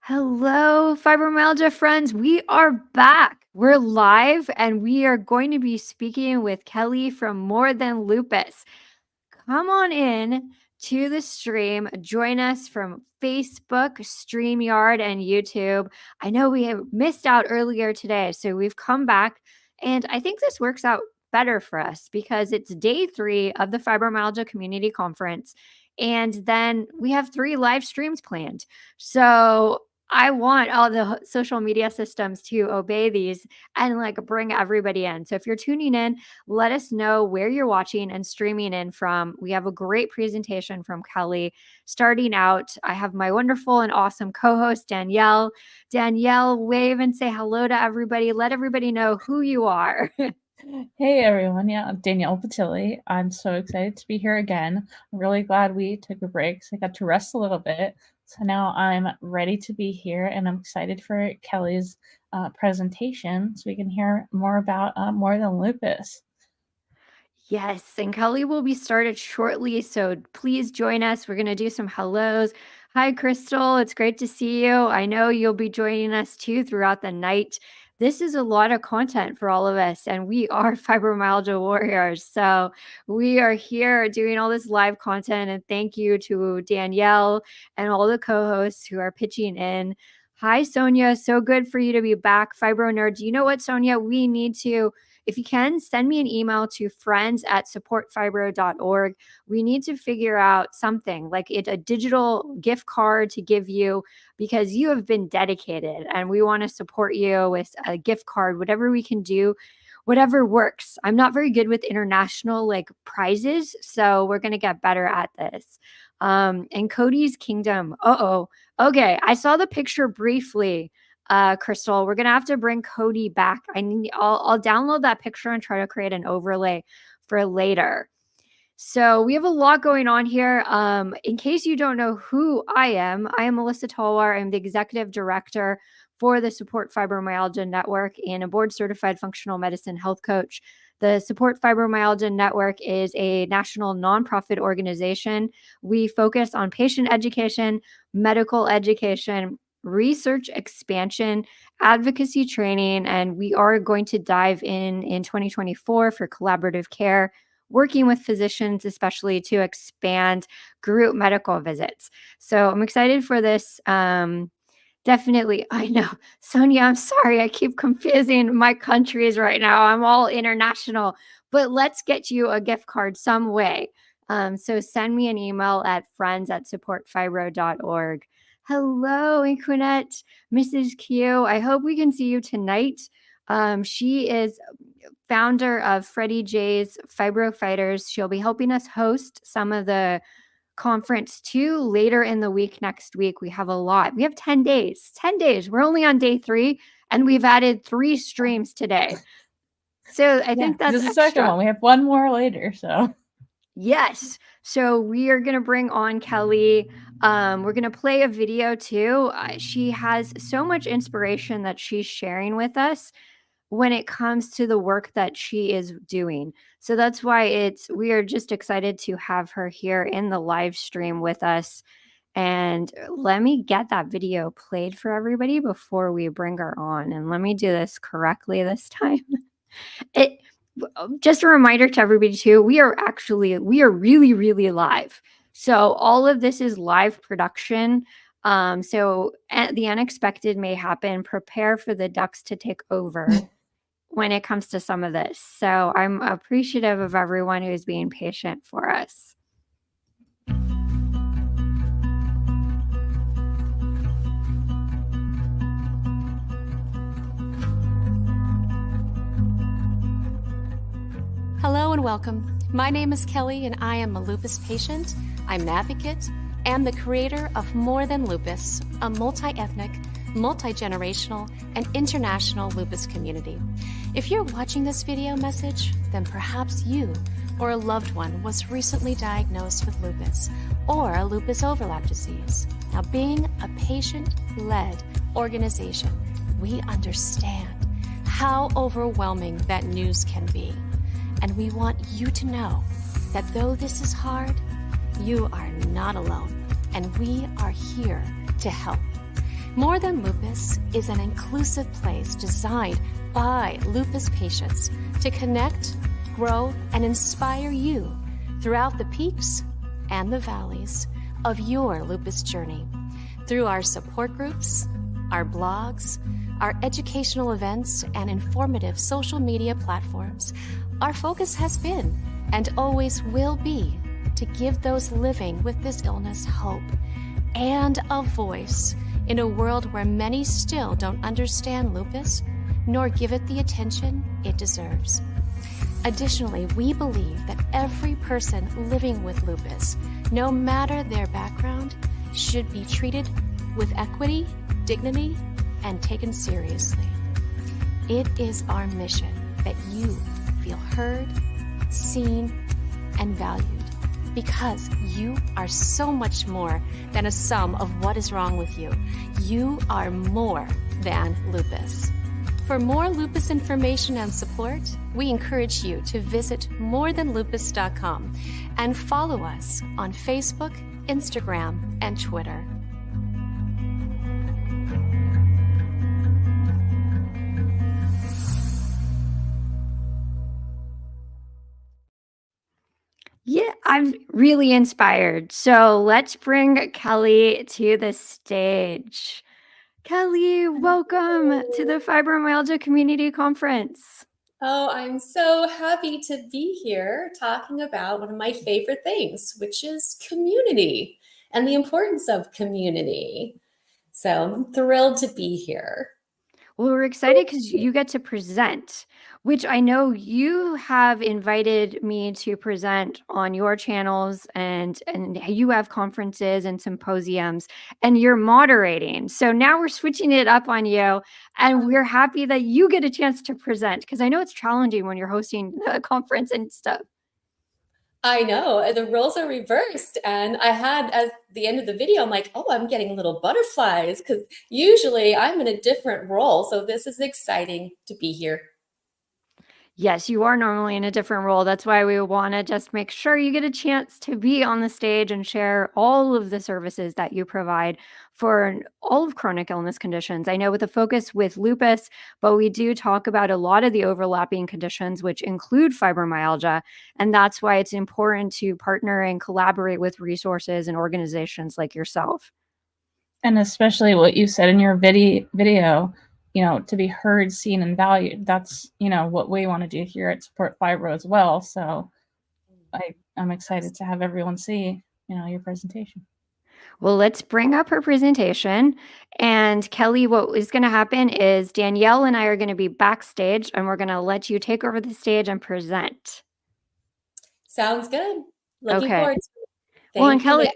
Hello, fibromyalgia friends. We are back. We're live and we are going to be speaking with Kelli from More Than Lupus. Come on in to the stream. Join us from Facebook, StreamYard, and YouTube. I know we have missed out earlier today, so we've come back. And I think this works out better for us because it's day 3 of the Fibromyalgia Community Conference. And then we have 3 live streams planned. So I want all the social media systems to obey these and bring everybody in. So if you're tuning in, let us know where you're watching and streaming in from. We have a great presentation from Kelli. Starting out, I have my wonderful and awesome co-host, Danielle. Danielle, wave and say hello to everybody. Let everybody know who you are. Hey everyone, yeah, I'm Danielle Patilli. I'm so excited to be here again. I'm really glad we took a break so I got to rest a little bit. So now I'm ready to be here and I'm excited for Kelli's presentation so we can hear more about More Than Lupus. Yes, and Kelli will be started shortly, so please join us. We're going to do some hellos. Hi, Crystal. It's great to see you. I know you'll be joining us too throughout the night. This is a lot of content for all of us, and we are fibromyalgia warriors. So we are here doing all this live content, and thank you to Danielle and all the co-hosts who are pitching in. Hi, Sonia. So good for you to be back, Fibro Nerd. You know what, Sonia? We need to, if you can, send me an email to friends@supportfibro.org. We need to figure out something like a digital gift card to give you because you have been dedicated and we want to support you with a gift card, whatever we can do, whatever works. I'm not very good with international prizes, so we're going to get better at this. And Cody's Kingdom. Okay, I saw the picture briefly. Crystal, we're gonna have to bring Cody back. I'll download that picture and try to create an overlay for later. So we have a lot going on here. In case you don't know who I am Melissa Talwar. I'm the executive director for the Support Fibromyalgia Network and a board-certified functional medicine health coach. The Support Fibromyalgia Network is a national nonprofit organization. We focus on patient education, medical education, research expansion, advocacy training, and we are going to dive in 2024 for collaborative care, working with physicians, especially to expand group medical visits. So I'm excited for this. Definitely. I know. Sonia, I'm sorry. I keep confusing my countries right now. I'm all international, but let's get you a gift card some way. So send me an email at friends@supportfibro.org. Hello, Inquinette, Mrs. Q. I hope we can see you tonight. She is founder of Freddie J's Fibro Fighters. She'll be helping us host some of the conference too later in the week. Next week, we have a lot. We have 10 days. 10 days. We're only on day 3, and we've added 3 streams today. So I think that's this is the second one. We have one more later, so. Yes. So we are going to bring on Kelli. We're going to play a video too. She has so much inspiration that she's sharing with us when it comes to the work that she is doing. So that's why we are just excited to have her here in the live stream with us. And let me get that video played for everybody before we bring her on. And let me do this correctly this time. Just a reminder to everybody too, we are really, really live. So all of this is live production. So the unexpected may happen. Prepare for the ducks to take over when it comes to some of this. So I'm appreciative of everyone who's being patient for us. Hello and welcome. My name is Kelli and I am a lupus patient. I'm an advocate and the creator of More Than Lupus, a multi-ethnic, multi-generational, and international lupus community. If you're watching this video message, then perhaps you or a loved one was recently diagnosed with lupus or a lupus overlap disease. Now, being a patient-led organization, we understand how overwhelming that news can be. And we want you to know that though this is hard, you are not alone, and we are here to help. More Than Lupus is an inclusive place designed by lupus patients to connect, grow, and inspire you throughout the peaks and the valleys of your lupus journey. Through our support groups, our blogs, our educational events, and informative social media platforms, our focus has been and always will be to give those living with this illness hope and a voice in a world where many still don't understand lupus nor give it the attention it deserves. Additionally, we believe that every person living with lupus, no matter their background, should be treated with equity, dignity, and taken seriously. It is our mission that you feel heard, seen, and valued, because you are so much more than a sum of what is wrong with you. You are more than lupus. For more lupus information and support, we encourage you to visit morethanlupus.com and follow us on Facebook, Instagram, and Twitter. Yeah, I'm really inspired. So let's bring Kelli to the stage. Kelli, welcome to the Fibromyalgia Community Conference. Oh, I'm so happy to be here talking about one of my favorite things, which is community and the importance of community. So I'm thrilled to be here. Well, we're excited because you get to present, which I know you have invited me to present on your channels, and you have conferences and symposiums, and you're moderating. So now we're switching it up on you, and we're happy that you get a chance to present, because I know it's challenging when you're hosting a conference and stuff. I know the roles are reversed, and I had at the end of the video, I'm like, oh, I'm getting little butterflies because usually I'm in a different role. So this is exciting to be here. Yes, you are normally in a different role. That's why we want to just make sure you get a chance to be on the stage and share all of the services that you provide for all of chronic illness conditions. I know with a focus with lupus, but we do talk about a lot of the overlapping conditions, which include fibromyalgia. And that's why it's important to partner and collaborate with resources and organizations like yourself. And especially what you said in your video, to be heard, seen, and valued. That's, what we want to do here at Support Fibro as well. So I'm excited to have everyone see, your presentation. Well, let's bring up her presentation. And Kelli, what is going to happen is Danielle and I are going to be backstage, and we're going to let you take over the stage and present. Sounds good. Looking Okay. forward to it. Well, and Thank you.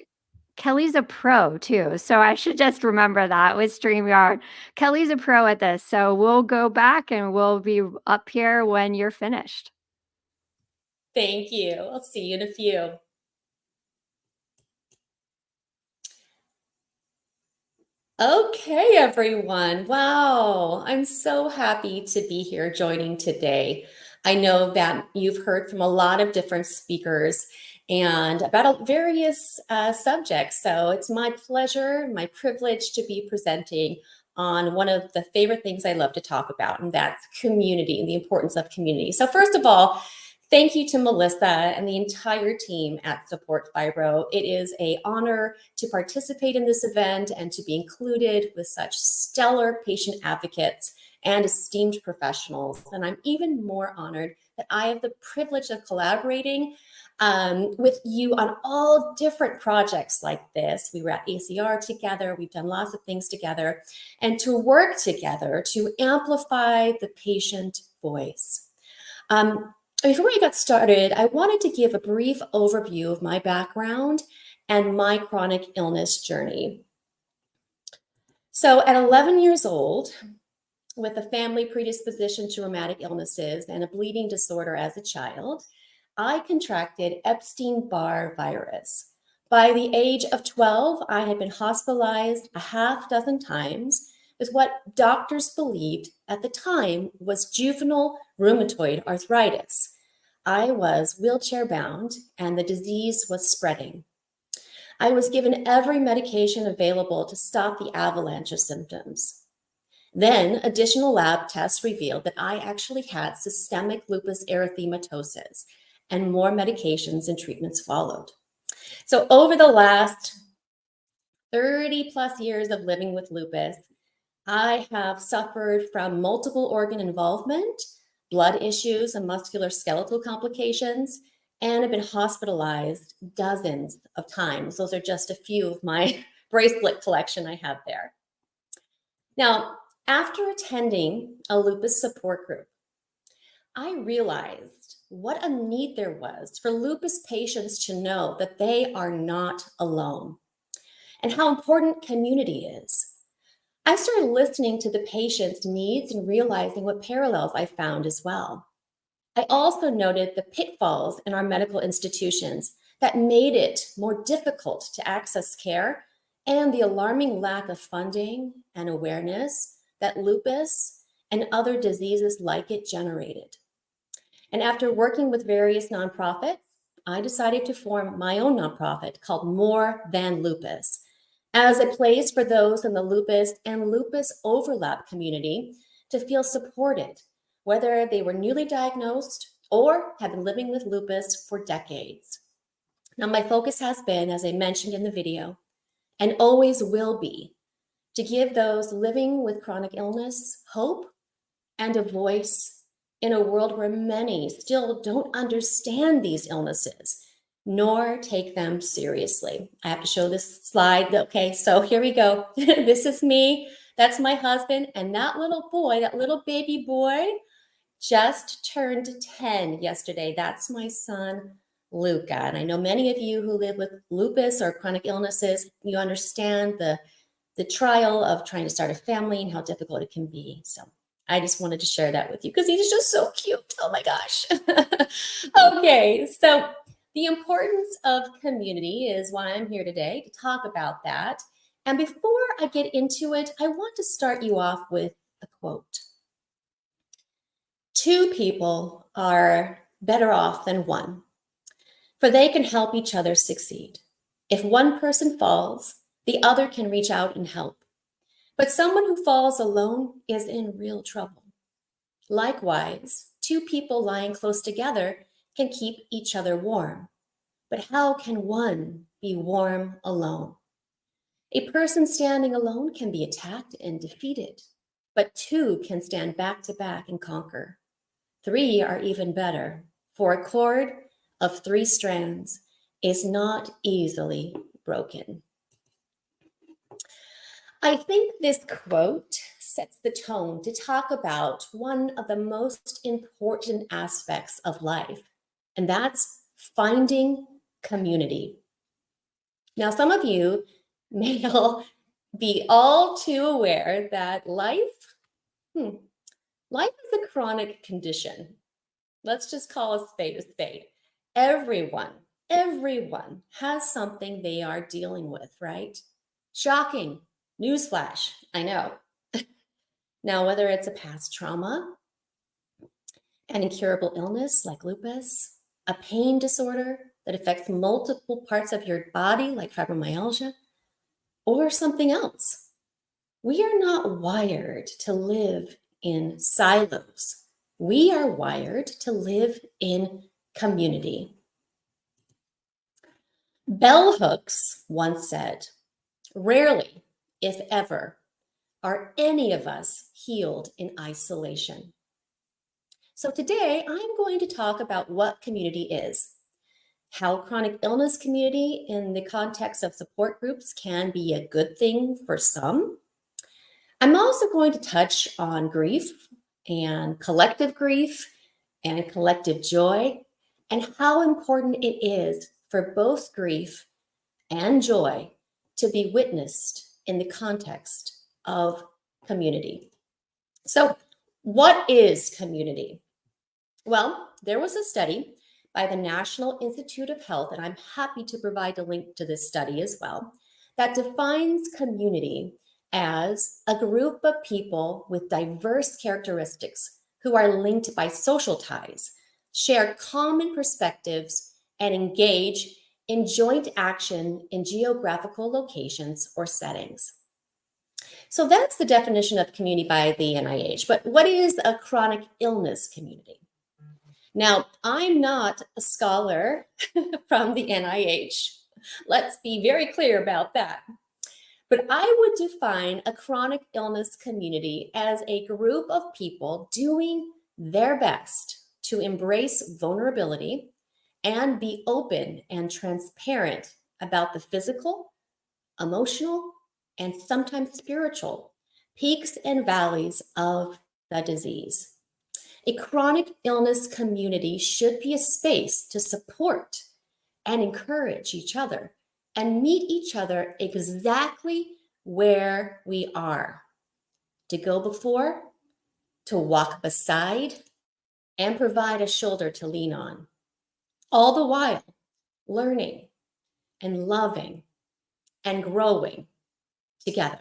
Kelli's a pro too, so I should just remember that with StreamYard. Kelli's a pro at this, so we'll go back and we'll be up here when you're finished. Thank you. I'll see you in a few. Okay, everyone. Wow, I'm so happy to be here joining today. I know that you've heard from a lot of different speakers and about various subjects. So it's my pleasure, my privilege to be presenting on one of the favorite things I love to talk about, and that's community and the importance of community. So first of all, thank you to Melissa and the entire team at Support Fibro. It is an honor to participate in this event and to be included with such stellar patient advocates and esteemed professionals. And I'm even more honored that I have the privilege of collaborating with you on all different projects like this. We were at ACR together. We've done lots of things together, and to work together to amplify the patient voice. Before we got started, I wanted to give a brief overview of my background and my chronic illness journey. So at 11 years old, with a family predisposition to rheumatic illnesses and a bleeding disorder as a child, I contracted Epstein-Barr virus. By the age of 12, I had been hospitalized a half dozen times with what doctors believed at the time was juvenile rheumatoid arthritis. I was wheelchair bound and the disease was spreading. I was given every medication available to stop the avalanche of symptoms. Then additional lab tests revealed that I actually had systemic lupus erythematosus, and more medications and treatments followed. So over the last 30 plus years of living with lupus, I have suffered from multiple organ involvement, blood issues, and musculoskeletal complications, and have been hospitalized dozens of times. Those are just a few of my bracelet collection I have there. Now, after attending a lupus support group, I realized what a need there was for lupus patients to know that they are not alone, and how important community is. I started listening to the patient's needs and realizing what parallels I found as well. I also noted the pitfalls in our medical institutions that made it more difficult to access care, and the alarming lack of funding and awareness that lupus and other diseases like it generated. And after working with various nonprofits, I decided to form my own nonprofit called More Than Lupus, as a place for those in the lupus and lupus overlap community to feel supported, whether they were newly diagnosed or have been living with lupus for decades. Now, my focus has been, as I mentioned in the video, and always will be, to give those living with chronic illness hope and a voice in a world where many still don't understand these illnesses, nor take them seriously. I have to show this slide. Okay, so here we go. This is me. That's my husband. And that little boy, that little baby boy, just turned 10 yesterday. That's my son, Luca. And I know many of you who live with lupus or chronic illnesses, you understand the trial of trying to start a family and how difficult it can be. So I just wanted to share that with you because he's just so cute. Oh my gosh. Okay, so the importance of community is why I'm here today, to talk about that. And before I get into it, I want to start you off with a quote. Two people are better off than one, for they can help each other succeed. If one person falls, the other can reach out and help. But someone who falls alone is in real trouble. Likewise, two people lying close together can keep each other warm. But how can one be warm alone? A person standing alone can be attacked and defeated, but two can stand back to back and conquer. Three are even better, for a cord of 3 strands is not easily broken. I think this quote sets the tone to talk about one of the most important aspects of life, and that's finding community. Now, some of you may be all too aware that life is a chronic condition. Let's just call a spade a spade. Everyone has something they are dealing with, right? Shocking. Newsflash, I know. Now, whether it's a past trauma, an incurable illness like lupus, a pain disorder that affects multiple parts of your body like fibromyalgia, or something else, we are not wired to live in silos. We are wired to live in community. Bell Hooks once said, "Rarely, if ever, are any of us healed in isolation." So today I'm going to talk about what community is, how chronic illness community in the context of support groups can be a good thing for some. I'm also going to touch on grief and collective joy, and how important it is for both grief and joy to be witnessed in the context of community. So, what is community? Well, there was a study by the National Institute of Health, and I'm happy to provide a link to this study as well, that defines community as a group of people with diverse characteristics who are linked by social ties, share common perspectives, and engage in joint action in geographical locations or settings. So that's the definition of community by the NIH. But what is a chronic illness community? Now, I'm not a scholar from the NIH. Let's be very clear about that. But I would define a chronic illness community as a group of people doing their best to embrace vulnerability and be open and transparent about the physical, emotional, and sometimes spiritual peaks and valleys of the disease. A chronic illness community should be a space to support and encourage each other and meet each other exactly where we are, to go before, to walk beside, and provide a shoulder to lean on, all the while learning and loving and growing together.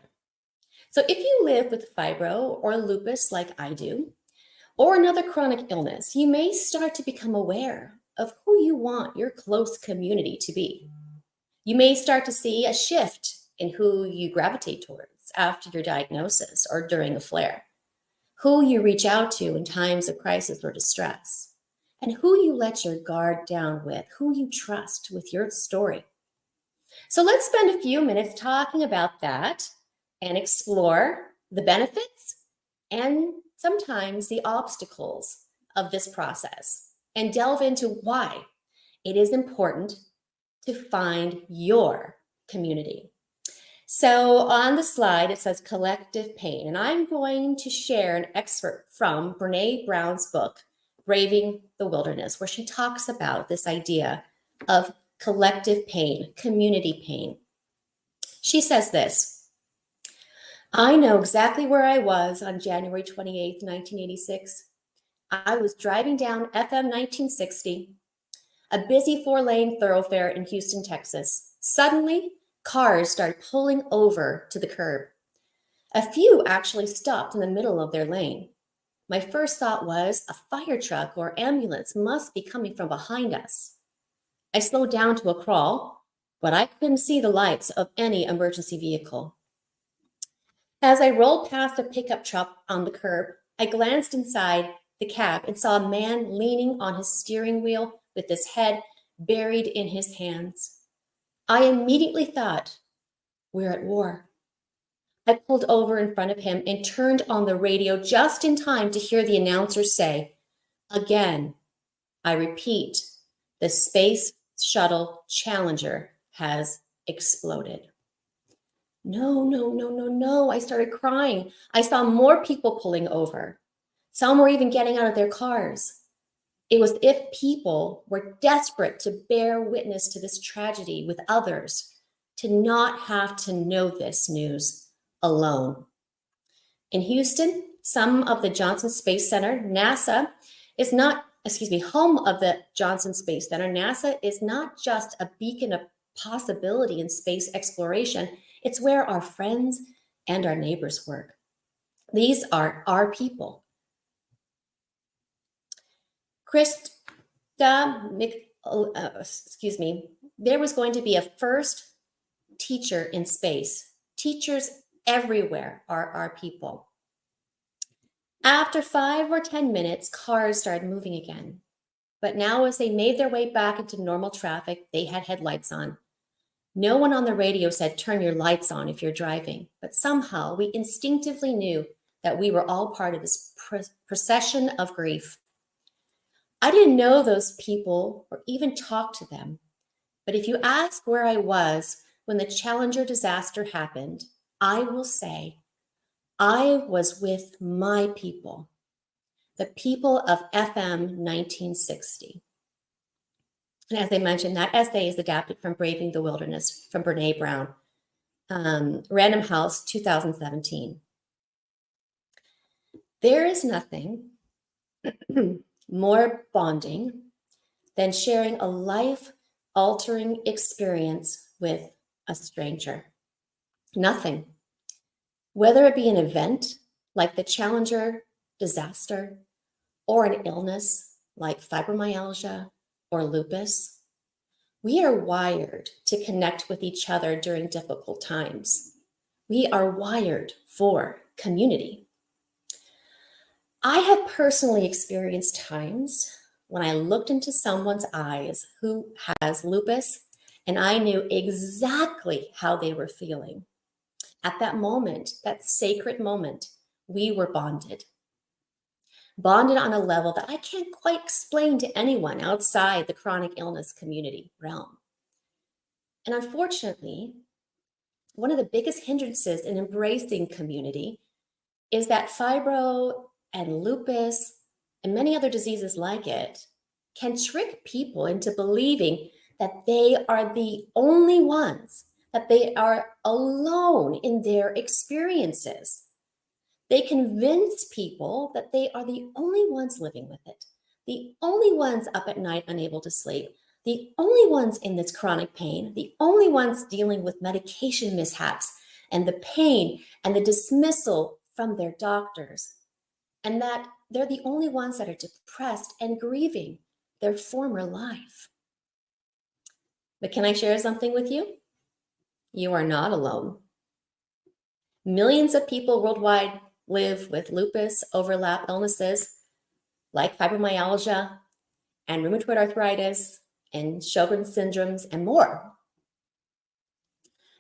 So if you live with fibro or lupus like I do, or another chronic illness, you may start to become aware of who you want your close community to be. You may start to see a shift in who you gravitate towards after your diagnosis or during a flare, who you reach out to in times of crisis or distress, and who you let your guard down with, who you trust with your story. So let's spend a few minutes talking about that and explore the benefits and sometimes the obstacles of this process, and delve into why it is important to find your community. So on the slide, it says collective pain, and I'm going to share an excerpt from Brené Brown's book, Braving the Wilderness, where she talks about this idea of collective pain, community pain. She says this: I know exactly where I was on January 28th, 1986. I was driving down FM 1960, a busy 4-lane thoroughfare in Houston, Texas. Suddenly, cars started pulling over to the curb. A few actually stopped in the middle of their lane. My first thought was, a fire truck or ambulance must be coming from behind us. I slowed down to a crawl, but I couldn't see the lights of any emergency vehicle. As I rolled past a pickup truck on the curb, I glanced inside the cab and saw a man leaning on his steering wheel with his head buried in his hands. I immediately thought, we're at war. I pulled over in front of him and turned on the radio just in time to hear the announcer say, again, I repeat, the Space Shuttle Challenger has exploded. No, I started crying. I saw more people pulling over. Some were even getting out of their cars. It was as if people were desperate to bear witness to this tragedy with others, to not have to know this news alone. In Houston, home of the Johnson Space Center, NASA is not just a beacon of possibility in space exploration. It's where our friends and our neighbors work. These are our people. There was going to be a first teacher in space. Teachers everywhere are our people. After 5 or 10 minutes, cars started moving again. But now as they made their way back into normal traffic, they had headlights on. No one on the radio said, turn your lights on if you're driving. But somehow we instinctively knew that we were all part of this procession of grief. I didn't know those people or even talk to them. But if you ask where I was when the Challenger disaster happened, I will say, I was with my people, the people of FM 1960. And as I mentioned, that essay is adapted from Braving the Wilderness from Brené Brown, Random House, 2017. There is nothing more bonding than sharing a life-altering experience with a stranger. Nothing. Whether it be an event like the Challenger disaster or an illness like fibromyalgia or lupus, We are wired to connect with each other during difficult times. We are wired for community. I have personally experienced times when I looked into someone's eyes who has lupus, and I knew exactly how they were feeling. At that moment, that sacred moment, we were bonded. Bonded on a level that I can't quite explain to anyone outside the chronic illness community realm. And unfortunately, one of the biggest hindrances in embracing community is that fibro and lupus and many other diseases like it can trick people into believing that they are the only ones, that they are alone in their experiences. They convince people that they are the only ones living with it, the only ones up at night unable to sleep, the only ones in this chronic pain, the only ones dealing with medication mishaps and the pain and the dismissal from their doctors, and that they're the only ones that are depressed and grieving their former life. But can I share something with you? You are not alone. Millions of people worldwide live with lupus, overlap illnesses like fibromyalgia and rheumatoid arthritis and Sjogren's syndromes and more.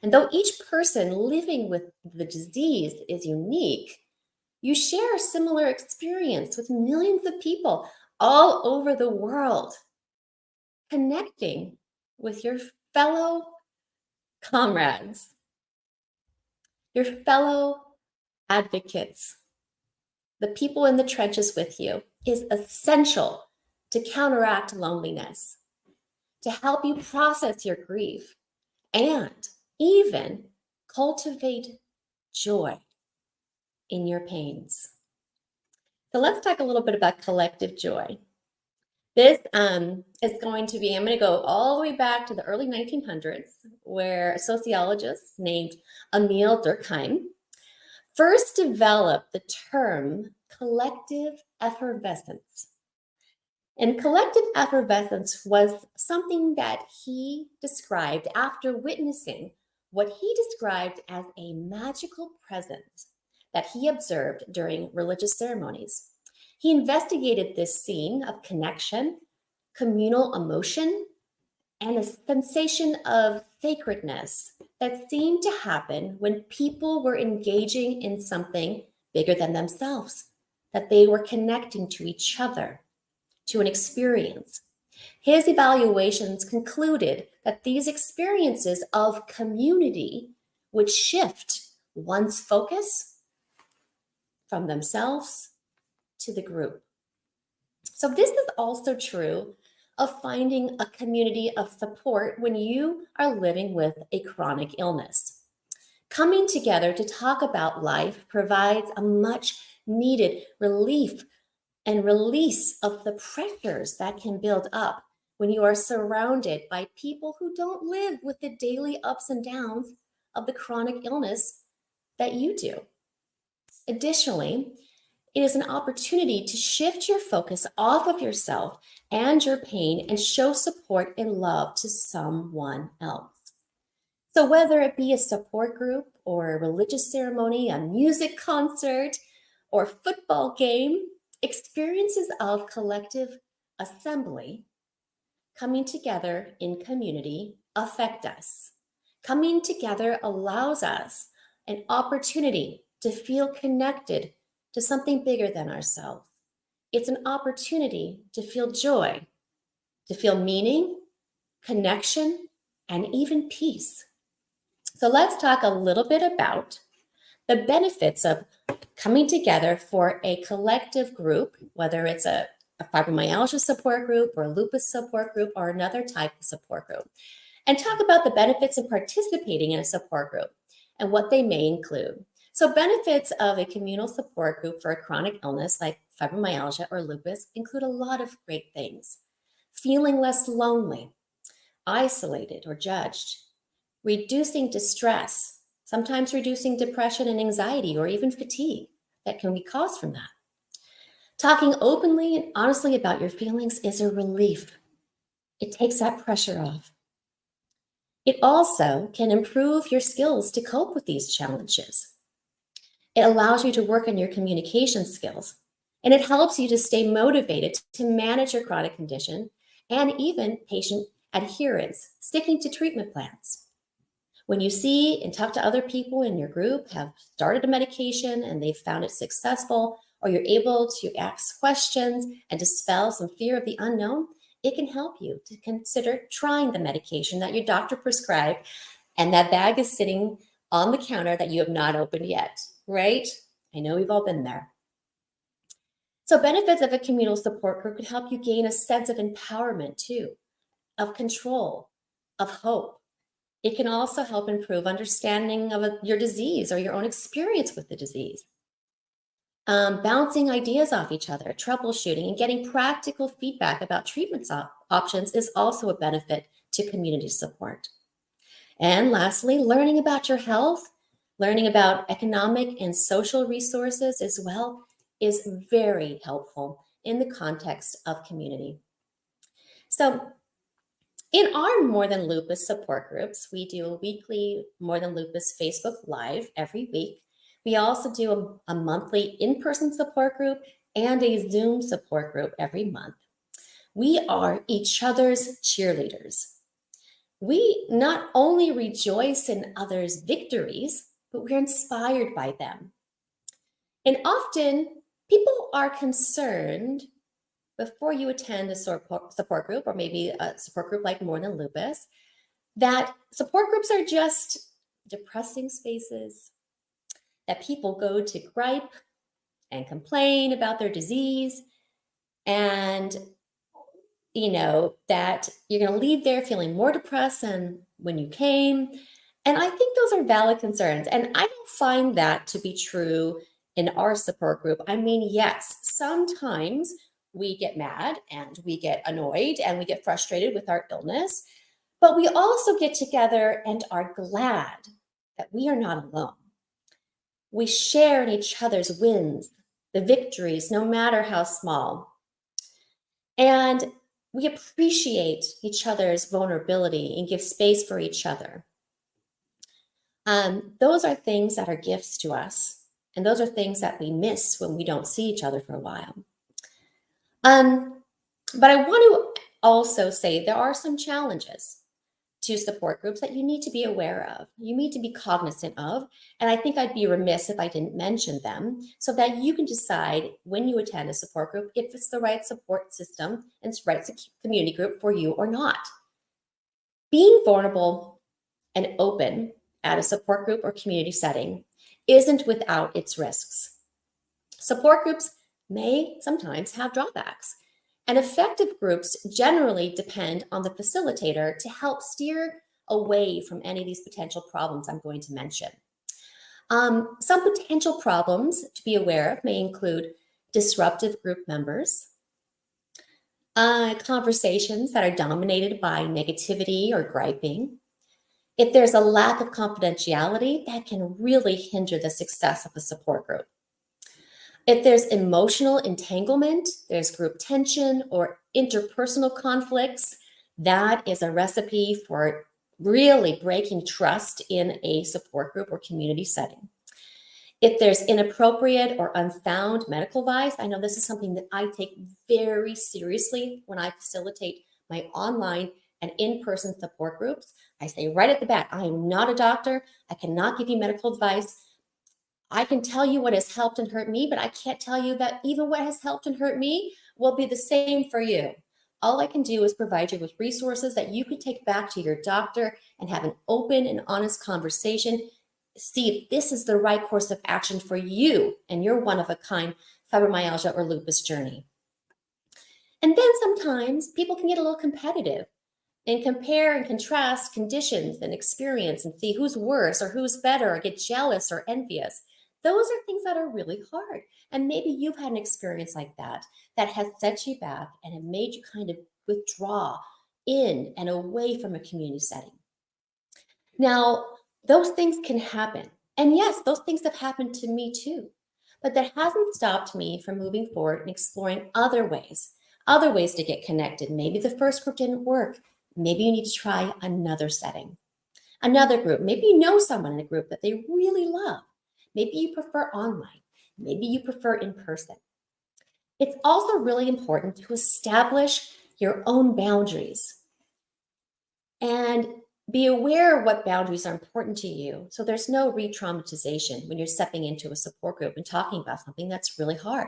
And though each person living with the disease is unique, you share a similar experience with millions of people all over the world, connecting with your fellow comrades, your fellow advocates. The people in the trenches with you is essential to counteract loneliness, to help you process your grief, and even cultivate joy in your pains. So let's talk a little bit about collective joy. This is going to be, I'm going to go all the way back to the early 1900s, where a sociologist named Emil Durkheim first developed the term collective effervescence. And collective effervescence was something that he described after witnessing what he described as a magical presence that he observed during religious ceremonies. He investigated this scene of connection, communal emotion, and a sensation of sacredness that seemed to happen when people were engaging in something bigger than themselves, that they were connecting to each other, to an experience. His evaluations concluded that these experiences of community would shift one's focus from themselves to the group. So this is also true of finding a community of support when you are living with a chronic illness. Coming together to talk about life provides a much needed relief and release of the pressures that can build up when you are surrounded by people who don't live with the daily ups and downs of the chronic illness that you do. Additionally, it is an opportunity to shift your focus off of yourself and your pain and show support and love to someone else. So whether it be a support group or a religious ceremony, a music concert, or football game, experiences of collective assembly, coming together in community, affect us. Coming together allows us an opportunity to feel connected to something bigger than ourselves. It's an opportunity to feel joy, to feel meaning, connection, and even peace. So let's talk a little bit about the benefits of coming together for a collective group, whether it's a fibromyalgia support group or a lupus support group or another type of support group, and talk about the benefits of participating in a support group and what they may include. So benefits of a communal support group for a chronic illness like fibromyalgia or lupus include a lot of great things. Feeling less lonely, isolated, or judged, reducing distress, sometimes reducing depression and anxiety or even fatigue that can be caused from that. Talking openly and honestly about your feelings is a relief. It takes that pressure off. It also can improve your skills to cope with these challenges. It allows you to work on your communication skills, and it helps you to stay motivated to manage your chronic condition and even patient adherence, sticking to treatment plans. When you see and talk to other people in your group have started a medication and they've found it successful, or you're able to ask questions and dispel some fear of the unknown, it can help you to consider trying the medication that your doctor prescribed and that bag is sitting on the counter that you have not opened yet, right? I know we've all been there. So benefits of a communal support group could help you gain a sense of empowerment too, of control, of hope. It can also help improve understanding of your disease or your own experience with the disease. Bouncing ideas off each other, troubleshooting, and getting practical feedback about treatment options is also a benefit to community support. And lastly, learning about your health, learning about economic and social resources as well is very helpful in the context of community. So in our More Than Lupus support groups, we do a weekly More Than Lupus Facebook Live every week. We also do a monthly in-person support group and a Zoom support group every month. We are each other's cheerleaders. We not only rejoice in others' victories, but we're inspired by them. And often people are concerned before you attend a support group, or maybe a support group like More Than Lupus, that support groups are just depressing spaces that people go to gripe and complain about their disease, and that you're going to leave there feeling more depressed than when you came. And I think those are valid concerns. And I don't find that to be true in our support group. I mean, yes, sometimes we get mad and we get annoyed and we get frustrated with our illness, but we also get together and are glad that we are not alone. We share in each other's wins, the victories, no matter how small. And we appreciate each other's vulnerability and give space for each other. Those are things that are gifts to us. And those are things that we miss when we don't see each other for a while. But I want to also say there are some challenges to support groups that you need to be aware of. You need to be cognizant of. And I think I'd be remiss if I didn't mention them, so that you can decide when you attend a support group if it's the right support system and it's the right community group for you or not. Being vulnerable and open at a support group or community setting isn't without its risks. Support groups may sometimes have drawbacks, and effective groups generally depend on the facilitator to help steer away from any of these potential problems I'm going to mention. Some potential problems to be aware of may include disruptive group members, conversations that are dominated by negativity or griping. If there's a lack of confidentiality, that can really hinder the success of a support group. If there's emotional entanglement, there's group tension or interpersonal conflicts, that is a recipe for really breaking trust in a support group or community setting. If there's inappropriate or unfound medical advice, I know this is something that I take very seriously when I facilitate my online and in-person support groups. I say right at the bat, I am not a doctor. I cannot give you medical advice. I can tell you what has helped and hurt me, but I can't tell you that even what has helped and hurt me will be the same for you. All I can do is provide you with resources that you can take back to your doctor and have an open and honest conversation. See if this is the right course of action for you and your one-of-a-kind fibromyalgia or lupus journey. And then sometimes people can get a little competitive and compare and contrast conditions and experience and see who's worse or who's better, or get jealous or envious. Those are things that are really hard. And maybe you've had an experience like that has set you back and have made you kind of withdraw in and away from a community setting. Now, those things can happen. And yes, those things have happened to me too. But that hasn't stopped me from moving forward and exploring other ways to get connected. Maybe the first group didn't work. Maybe you need to try another setting. Another group, maybe you know someone in a group that they really love. Maybe you prefer online. Maybe you prefer in person. It's also really important to establish your own boundaries and be aware of what boundaries are important to you. So there's no re-traumatization when you're stepping into a support group and talking about something that's really hard.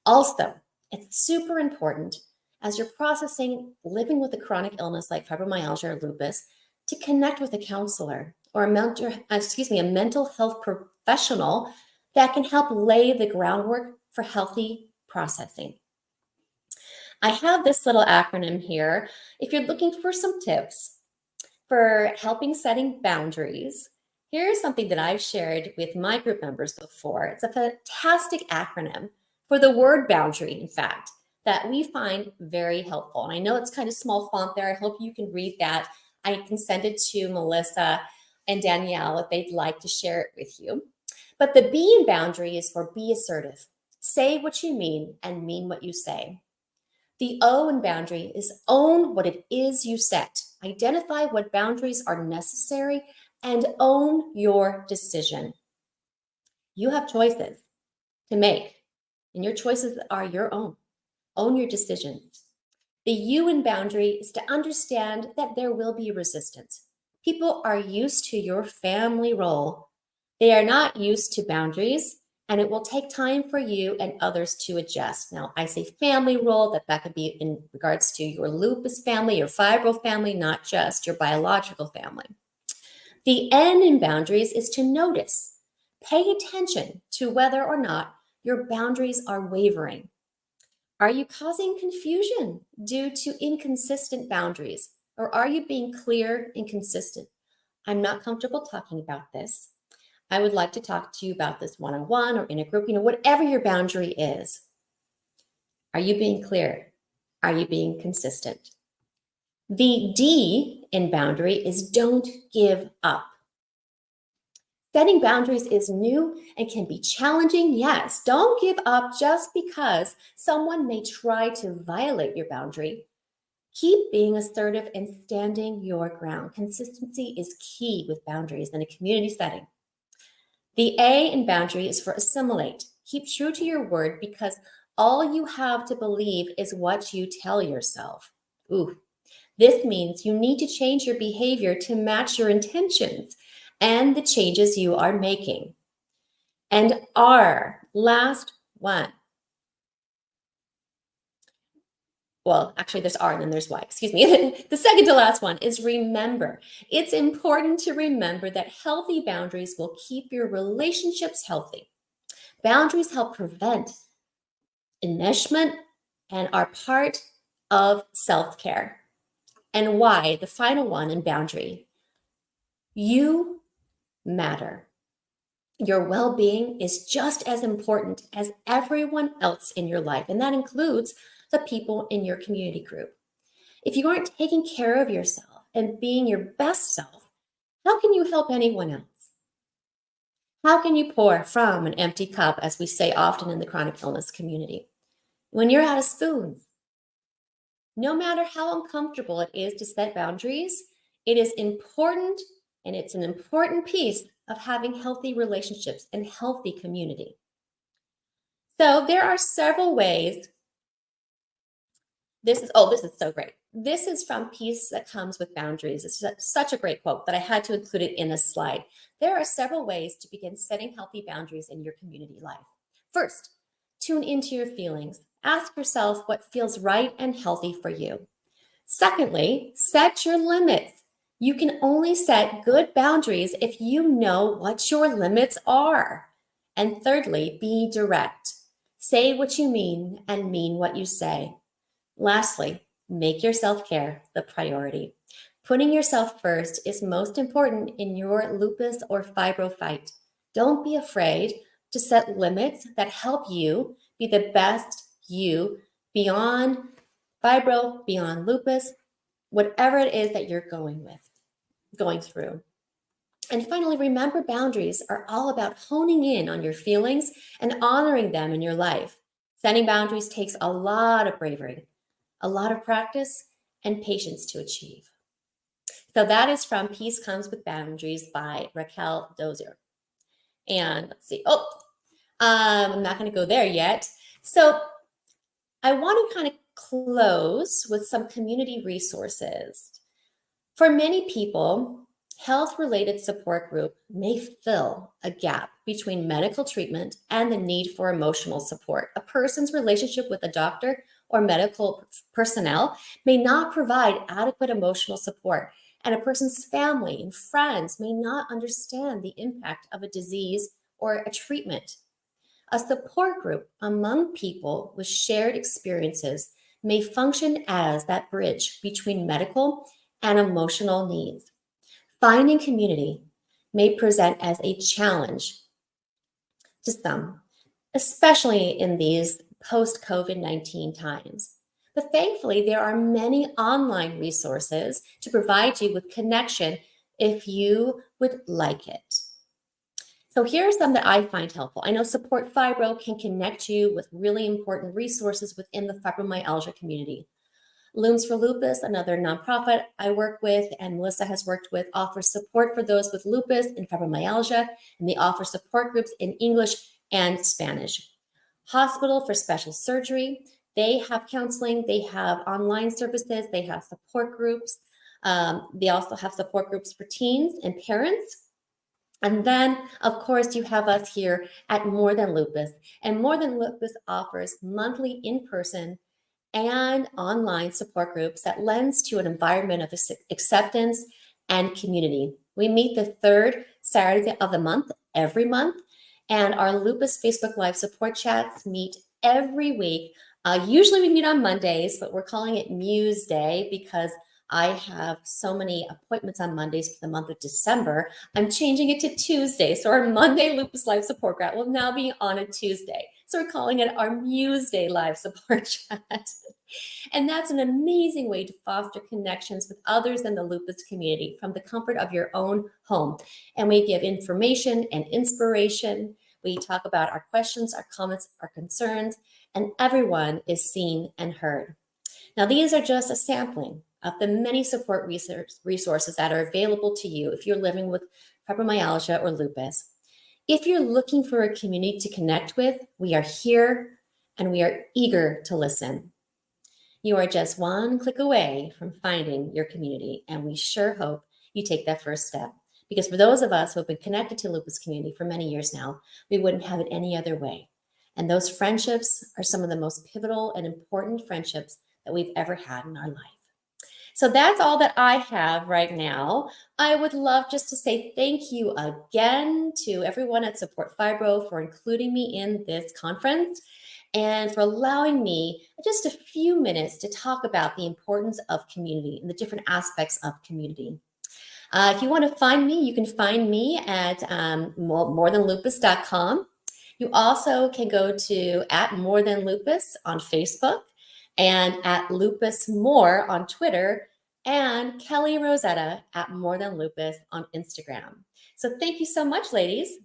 Also, it's super important as you're processing living with a chronic illness like fibromyalgia or lupus to connect with a counselor or a mental health professional that can help lay the groundwork for healthy processing. I have this little acronym here. If you're looking for some tips for helping setting boundaries, here's something that I've shared with my group members before. It's a fantastic acronym for the word boundary, in fact, that we find very helpful. And I know it's kind of small font there. I hope you can read that. I can send it to Melissa and Danielle if they'd like to share it with you. But the B in boundary is for be assertive. Say what you mean and mean what you say. The O in boundary is own what it is you set. Identify what boundaries are necessary and own your decision. You have choices to make, and your choices are your own. Own your decisions. The U in boundary is to understand that there will be resistance. People are used to your family role. They are not used to boundaries, and it will take time for you and others to adjust. Now, I say family role, that could be in regards to your lupus family, your fibro family, not just your biological family. The N in boundaries is to notice. Pay attention to whether or not your boundaries are wavering. Are you causing confusion due to inconsistent boundaries, or are you being clear and consistent? I'm not comfortable talking about this. I would like to talk to you about this one-on-one or in a group, whatever your boundary is. Are you being clear? Are you being consistent? The D in boundary is don't give up. Setting boundaries is new and can be challenging. Yes, don't give up just because someone may try to violate your boundary. Keep being assertive and standing your ground. Consistency is key with boundaries in a community setting. The A in boundary is for assimilate. Keep true to your word because all you have to believe is what you tell yourself. Ooh, this means you need to change your behavior to match your intentions and the changes you are making. And R, last one. Well, actually there's R and then there's Y, excuse me. The second to last one is remember. It's important to remember that healthy boundaries will keep your relationships healthy. Boundaries help prevent enmeshment and are part of self-care. And Y, the final one in boundary. You matter. Your well-being is just as important as everyone else in your life, and that includes the people in your community group. If you aren't taking care of yourself and being your best self, how can you help anyone else? How can you pour from an empty cup, as we say often in the chronic illness community, when you're out of spoons? No matter how uncomfortable it is to set boundaries, it is important, and it's an important piece of having healthy relationships and healthy community. So there are several ways. This is so great. This is from Peace That Comes with Boundaries. It's such a great quote that I had to include it in a slide. There are several ways to begin setting healthy boundaries in your community life. First, tune into your feelings. Ask yourself what feels right and healthy for you. Secondly, set your limits. You can only set good boundaries if you know what your limits are. And thirdly, be direct. Say what you mean and mean what you say. Lastly, make your self-care the priority. Putting yourself first is most important in your lupus or fibro fight. Don't be afraid to set limits that help you be the best you beyond fibro, beyond lupus, whatever it is that you're going through. And finally, remember, boundaries are all about honing in on your feelings and honoring them in your life. Setting boundaries takes a lot of bravery, a lot of practice, and patience to achieve. So that is from Peace Comes with Boundaries by Raquel Dozier. And let's see. Oh, I'm not going to go there yet. So I want to kind of close with some community resources. For many people, health-related support group may fill a gap between medical treatment and the need for emotional support. A person's relationship with a doctor or medical personnel may not provide adequate emotional support, and a person's family and friends may not understand the impact of a disease or a treatment. A support group among people with shared experiences may function as that bridge between medical and emotional needs. Finding community may present as a challenge to some, especially in these post-COVID-19 times. But thankfully, there are many online resources to provide you with connection if you would like it. So here are some that I find helpful. I know Support Fibro can connect you with really important resources within the fibromyalgia community. Looms for Lupus, another nonprofit I work with and Melissa has worked with, offers support for those with lupus and fibromyalgia, and they offer support groups in English and Spanish. Hospital for Special Surgery, they have counseling, they have online services, they have support groups. They also have support groups for teens and parents. And then, of course, you have us here at More Than Lupus. And More Than Lupus offers monthly in-person and online support groups that lends to an environment of acceptance and community. We meet the third Saturday of the month, every month, and our Lupus Facebook Live support chats meet every week. Usually we meet on Mondays, but we're calling it Muse Day because I have so many appointments on Mondays for the month of December. I'm changing it to Tuesday. So our Monday Lupus Live support chat will now be on a Tuesday. So we're calling it our Muse Day Live support chat. And that's an amazing way to foster connections with others in the lupus community from the comfort of your own home. And we give information and inspiration. We talk about our questions, our comments, our concerns, and everyone is seen and heard. Now, these are just a sampling of the many support resources that are available to you if you're living with fibromyalgia or lupus. If you're looking for a community to connect with, we are here and we are eager to listen. You are just one click away from finding your community, and we sure hope you take that first step. Because for those of us who have been connected to the lupus community for many years now, we wouldn't have it any other way. And those friendships are some of the most pivotal and important friendships that we've ever had in our life. So that's all that I have right now. I would love just to say thank you again to everyone at Support Fibro for including me in this conference and for allowing me just a few minutes to talk about the importance of community and the different aspects of community. If you want to find me, you can find me at morethanlupus.com. You also can go to @morethanlupus on Facebook and @lupusmore on Twitter, and Kelli Roseta @morethanlupus on Instagram. So thank you so much, ladies.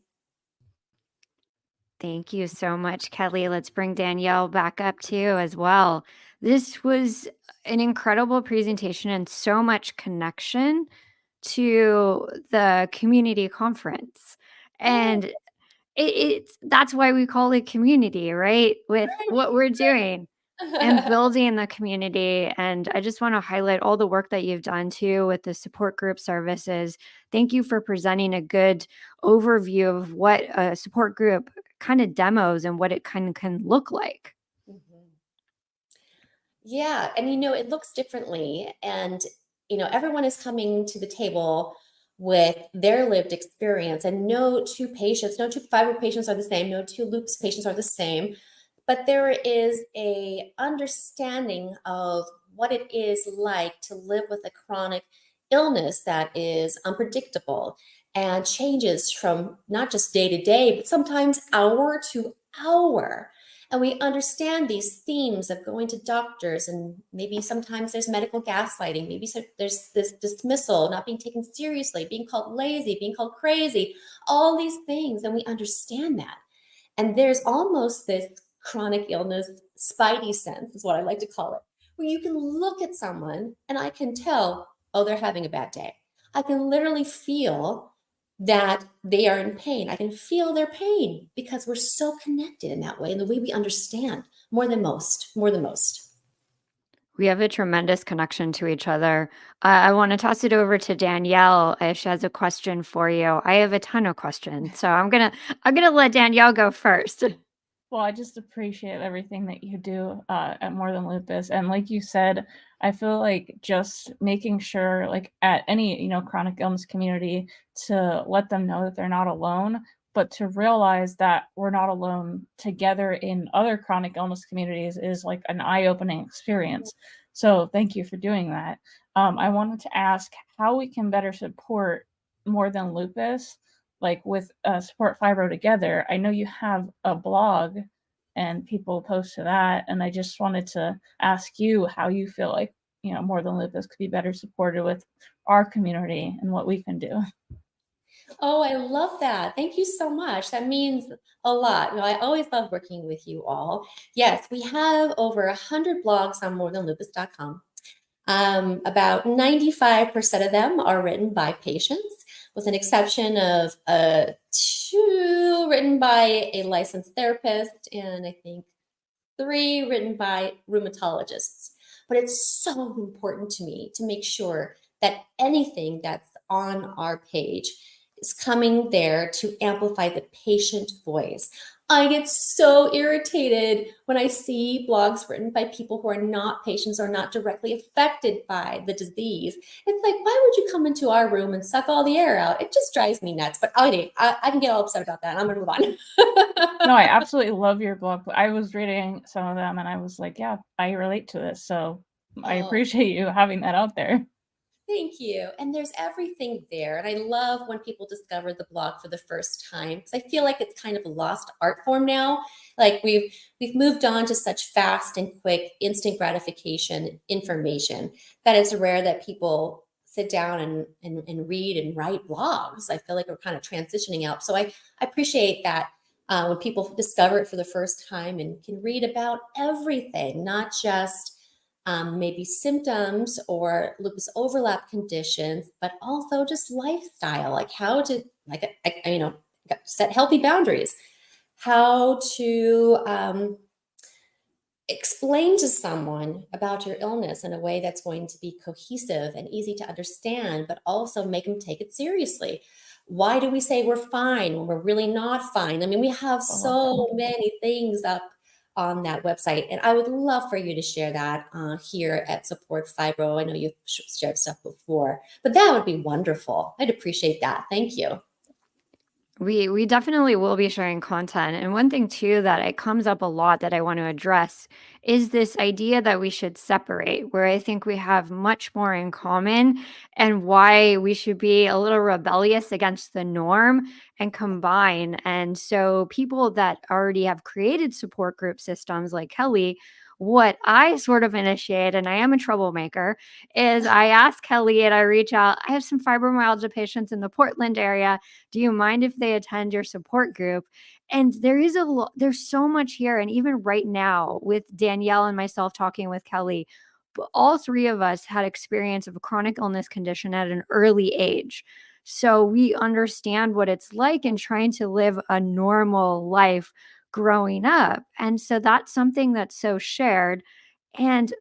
Thank you so much, Kelli. Let's bring Danielle back up too as well. This was an incredible presentation and so much connection to the community conference. And it's that's why we call it community, right? With what we're doing and building the community. And I just want to highlight all the work that you've done too with the support group services. Thank you for presenting a good overview of what a support group kind of demos and what it kind of can look like. Yeah, and it looks differently. And everyone is coming to the table with their lived experience, and no two fibro patients are the same, no two lupus patients are the same, but there is a understanding of what it is like to live with a chronic illness that is unpredictable and changes from not just day to day, but sometimes hour to hour. And we understand these themes of going to doctors, and maybe sometimes there's medical gaslighting, maybe there's this dismissal, not being taken seriously, being called lazy, being called crazy, all these things. And we understand that. And there's almost this chronic illness spidey sense, is what I like to call it, where you can look at someone and I can tell, oh, they're having a bad day. I can literally feel that they are in pain. I can feel their pain because we're so connected in that way, and the way we understand more than most, more than most. We have a tremendous connection to each other. I want to toss it over to Danielle if she has a question for you. I have a ton of questions, so I'm gonna let Danielle go first. Well, I just appreciate everything that you do at More Than Lupus. And like you said, I feel like just making sure, like at any, chronic illness community, to let them know that they're not alone, but to realize that we're not alone together in other chronic illness communities is like an eye-opening experience. So thank you for doing that. I wanted to ask how we can better support More Than Lupus, like with Support Fibro Together. I know you have a blog and people post to that, and I just wanted to ask you how you feel like, More Than Lupus could be better supported with our community and what we can do. Oh, I love that. Thank you so much. That means a lot. I always love working with you all. Yes, we have over 100 blogs on morethanlupus.com. About 95% of them are written by patients, with an exception of 2 written by a licensed therapist, and I think 3 written by rheumatologists. But it's so important to me to make sure that anything that's on our page is coming there to amplify the patient voice. I get so irritated when I see blogs written by people who are not patients or not directly affected by the disease. It's like, why would you come into our room and suck all the air out? It just drives me nuts. But I can get all upset about that. I'm going to move on. No, I absolutely love your blog. I was reading some of them and I was like, yeah, I relate to this. So I Oh. appreciate you having that out there. Thank you. And there's everything there. And I love when people discover the blog for the first time, because I feel like it's kind of a lost art form now. Like we've moved on to such fast and quick instant gratification information that it's rare that people sit down and read and write blogs. I feel like we're kind of transitioning out. So I appreciate that when people discover it for the first time and can read about everything, not just maybe symptoms or lupus overlap conditions, but also just lifestyle, like how to, set healthy boundaries, how to explain to someone about your illness in a way that's going to be cohesive and easy to understand, but also make them take it seriously. Why do we say we're fine when we're really not fine? I mean, we have so many things up on that website, and I would love for you to share that here at Support Fibro. I know you've shared stuff before, but that would be wonderful. I'd appreciate that. Thank you. We definitely will be sharing content. And one thing too that it comes up a lot that I want to address is this idea that we should separate, where I think we have much more in common, and why we should be a little rebellious against the norm and combine. And so people that already have created support group systems like Kelli, what I sort of initiate, and I am a troublemaker, is I ask Kelli and I reach out. I have some fibromyalgia patients in the Portland area. Do you mind if they attend your support group? And there's so much here. And even right now with Danielle and myself talking with Kelli, all 3 of us had experience of a chronic illness condition at an early age. So we understand what it's like in trying to live a normal life growing up. And so that's something that's so shared. And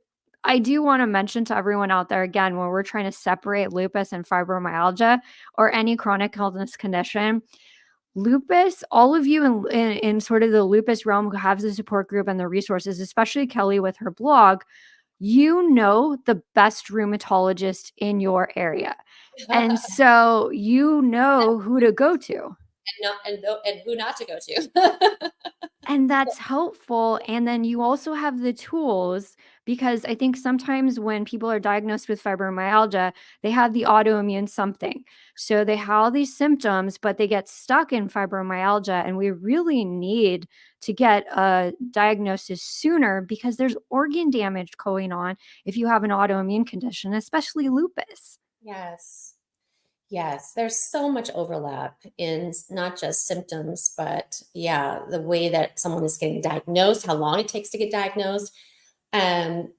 I do want to mention to everyone out there again, when we're trying to separate lupus and fibromyalgia or any chronic illness condition, lupus, all of you in sort of the lupus realm who have the support group and the resources, especially Kelli with her blog, you know the best rheumatologist in your area. And so you know who to go to. And who not to go to. And that's helpful. And then you also have the tools, because I think sometimes when people are diagnosed with fibromyalgia, they have the autoimmune something. So they have all these symptoms, but they get stuck in fibromyalgia. And we really need to get a diagnosis sooner, because there's organ damage going on if you have an autoimmune condition, especially lupus. Yes. Yes, there's so much overlap in not just symptoms, but the way that someone is getting diagnosed, how long it takes to get diagnosed, and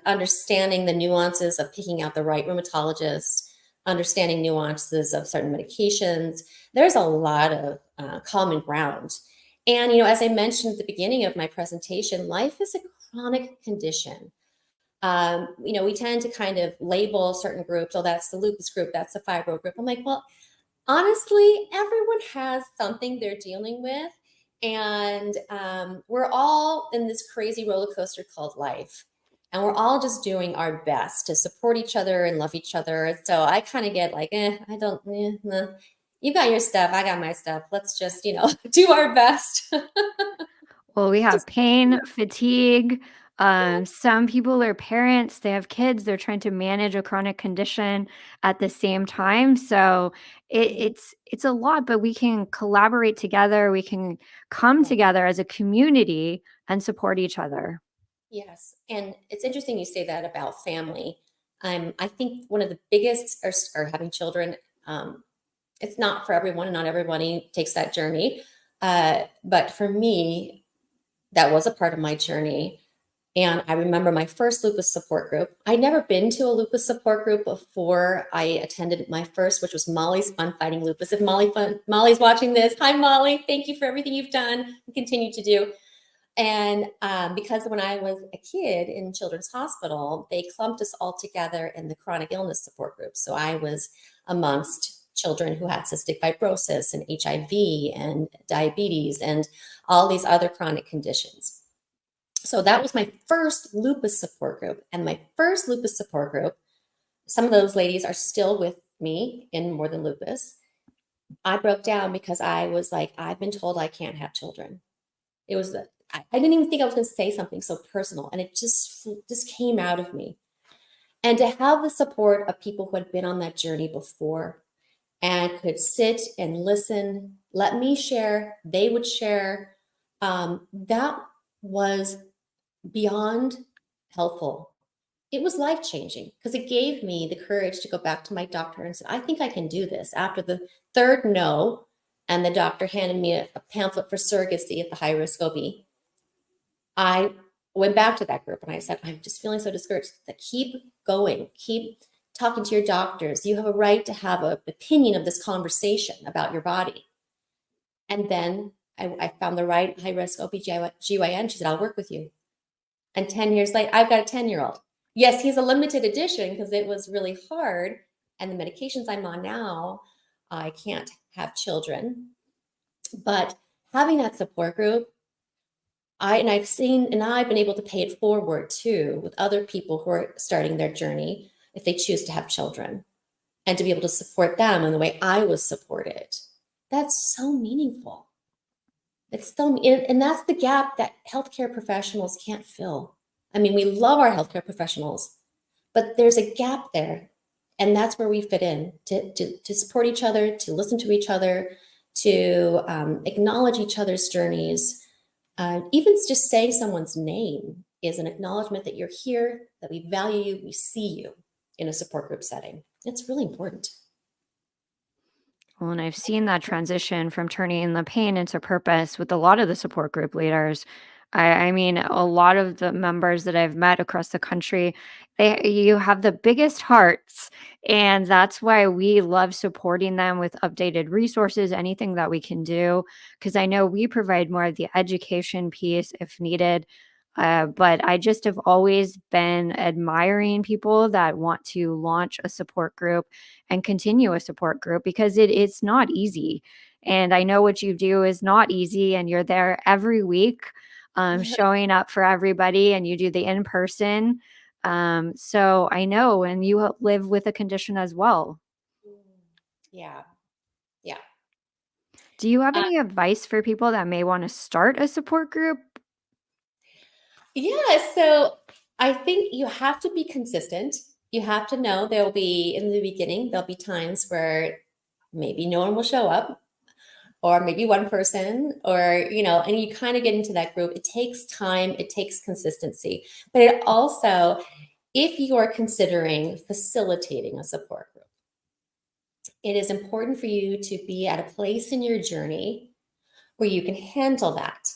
understanding the nuances of picking out the right rheumatologist, understanding nuances of certain medications. There's a lot of common ground. And, as I mentioned at the beginning of my presentation, life is a chronic condition. We tend to kind of label certain groups. Oh, that's the lupus group, that's the fibro group. I'm like, well, honestly, everyone has something they're dealing with. And we're all in this crazy roller coaster called life. And we're all just doing our best to support each other and love each other. So I kind of get like, I don't, nah. You got your stuff, I got my stuff. Let's just, do our best. Well, we have Just, pain, fatigue. Some people are parents, they have kids, they're trying to manage a chronic condition at the same time. So it's a lot, but we can collaborate together. We can come yeah. together as a community and support each other. Yes, and it's interesting you say that about family. I think one of the biggest are having children. It's not for everyone, and not everybody takes that journey. But for me, that was a part of my journey. And I remember my first lupus support group. I'd never been to a lupus support group before I attended my first, which was Molly's Fun Fighting Lupus. If Molly's watching this, hi Molly, thank you for everything you've done and continue to do. And because when I was a kid in Children's Hospital, they clumped us all together in the chronic illness support group. So I was amongst children who had cystic fibrosis and HIV and diabetes and all these other chronic conditions. So that was my first lupus support group. And my first lupus support group, some of those ladies are still with me in More Than Lupus. I broke down because I was like, I've been told I can't have children. It was I didn't even think I was going to say something so personal, and it just came out of me. And to have the support of people who had been on that journey before and could sit and listen, let me share, they would share, that was beyond helpful. It was life-changing because it gave me the courage to go back to my doctor and said, I think I can do this. After the third no, and the doctor handed me a pamphlet for surrogacy at the high-risk OB, I went back to that group and I said, I'm just feeling so discouraged. Keep going, keep talking to your doctors. You have a right to have an opinion of this conversation about your body. And then I found the right high-risk OBGYN. She said, I'll work with you. And 10 years later, I've got a 10-year-old. Yes, he's a limited edition because it was really hard. And the medications I'm on now, I can't have children. But having that support group, I've been able to pay it forward too with other people who are starting their journey if they choose to have children, and to be able to support them in the way I was supported. That's so meaningful. And that's the gap that healthcare professionals can't fill. I mean, we love our healthcare professionals, but there's a gap there. And that's where we fit in to support each other, to listen to each other, to acknowledge each other's journeys. Even just saying someone's name is an acknowledgement that you're here, that we value you, we see you in a support group setting. It's really important. Well, and I've seen that transition from turning the pain into purpose with a lot of the support group leaders. I mean, a lot of the members that I've met across the country, you have the biggest hearts, and that's why we love supporting them with updated resources, anything that we can do, because I know we provide more of the education piece if needed. But I just have always been admiring people that want to launch a support group and continue a support group because it's not easy. And I know what you do is not easy, and you're there every week, showing up for everybody, and you do the in person. So I know, and you live with a condition as well. Yeah. Yeah. Do you have any advice for people that may want to start a support group? Yeah. So I think you have to be consistent. You have to know there'll be, in the beginning, there'll be times where maybe no one will show up, or maybe one person, or, and you kind of get into that group. It takes time, it takes consistency. But it also, if you are considering facilitating a support group, it is important for you to be at a place in your journey where you can handle that.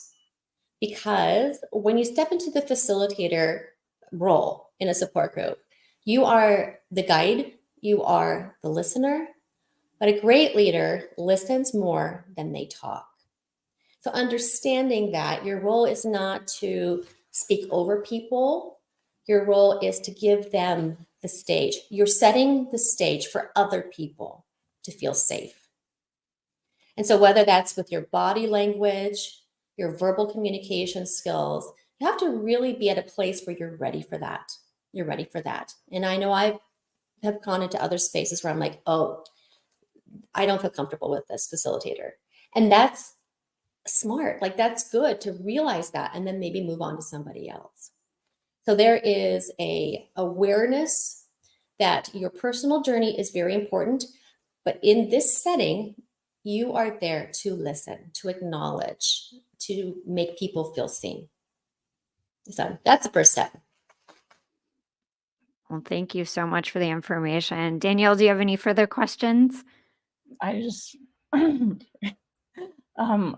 Because when you step into the facilitator role in a support group, you are the guide, You are the listener, but a great leader listens more than they talk. So understanding that your role is not to speak over people, your role is to give them the stage. You're setting the stage for other people to feel safe. And so whether that's with your body language, your verbal communication skills, you have to really be at a place where you're ready for that. You're ready for that. And I know I have gone into other spaces where I'm like, oh, I don't feel comfortable with this facilitator. And that's smart. Like, that's good to realize that and then maybe move on to somebody else. So there is a awareness that your personal journey is very important, but in this setting, you are there to listen, to acknowledge, to make people feel seen. So that's the first step. Well, thank you so much for the information. Danielle, do you have any further questions? I just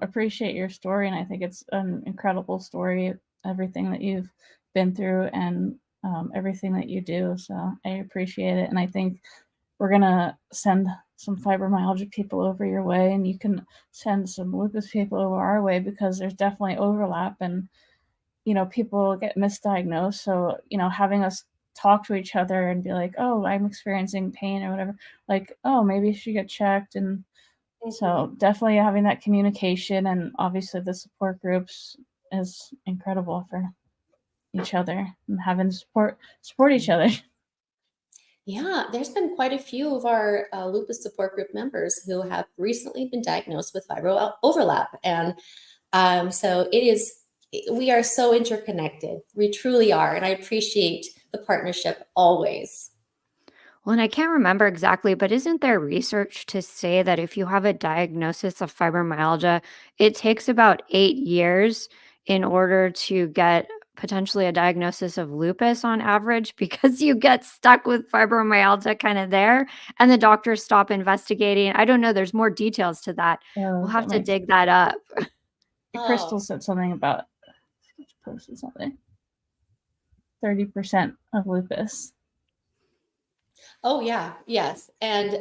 appreciate your story, and I think it's an incredible story, everything that you've been through and everything that you do. So I appreciate it, and I think we're gonna send some fibromyalgia people over your way, and you can send some lupus people over our way, because there's definitely overlap, and people get misdiagnosed. So having us talk to each other and be like, oh, I'm experiencing pain or whatever, like, oh, maybe you should get checked. And so definitely having that communication, and obviously the support groups is incredible for each other and having support each other. Yeah, there's been quite a few of our lupus support group members who have recently been diagnosed with fibro overlap. And so we are so interconnected. We truly are. And I appreciate the partnership always. Well, and I can't remember exactly, but isn't there research to say that if you have a diagnosis of fibromyalgia, it takes about 8 years in order to get potentially a diagnosis of lupus on average, because you get stuck with fibromyalgia kind of there and the doctors stop investigating. I don't know. There's more details to that. We'll have to dig that up. Crystal said something about, posted something, 30% of lupus. Oh, yeah. Yes. And,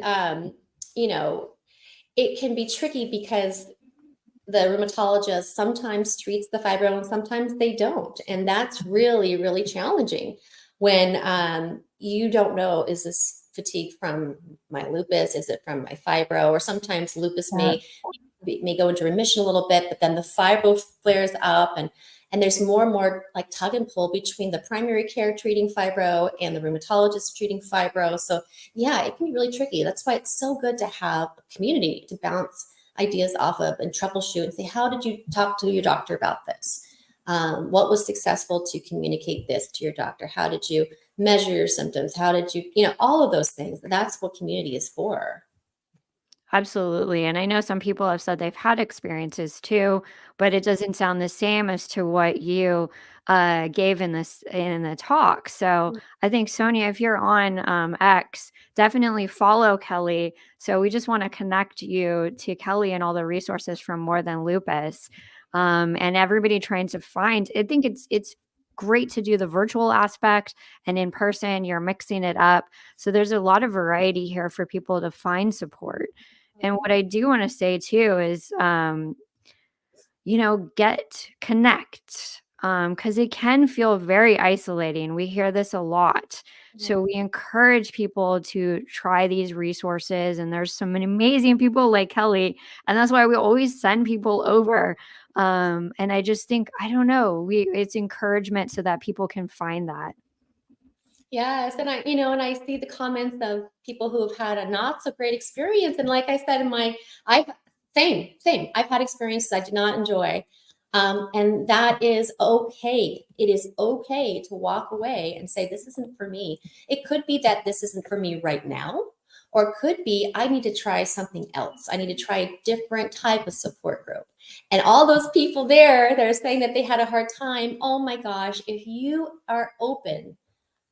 it can be tricky because the rheumatologist sometimes treats the fibro and sometimes they don't. And that's really, really challenging when you don't know, is this fatigue from my lupus? Is it from my fibro? Or sometimes lupus may go into remission a little bit, but then the fibro flares up, and there's more and more like tug and pull between the primary care treating fibro and the rheumatologist treating fibro. So yeah, it can be really tricky. That's why it's so good to have a community to bounce ideas off of and troubleshoot and say, how did you talk to your doctor about this? What was successful to communicate this to your doctor? How did you measure your symptoms? How did you, all of those things? That's what community is for. Absolutely. And I know some people have said they've had experiences too, but it doesn't sound the same as to what you gave in the talk. So I think, Sonia, if you're on X, definitely follow Kelli. So we just want to connect you to Kelli and all the resources from More Than Lupus. And everybody trying to find, I think it's great to do the virtual aspect, and in person you're mixing it up. So there's a lot of variety here for people to find support. And what I do want to say too is, connect, because it can feel very isolating. We hear this a lot. So we encourage people to try these resources. And there's some amazing people like Kelli. And that's why we always send people over. And I just think, I don't know, it's encouragement so that people can find that. Yes, and I see the comments of people who have had a not so great experience. And like I said same. I've had experiences I did not enjoy. And that is okay. It is okay to walk away and say, this isn't for me. It could be that this isn't for me right now, or it could be, I need to try something else. I need to try a different type of support group. And all those people there, they're saying that they had a hard time. Oh my gosh, if you are open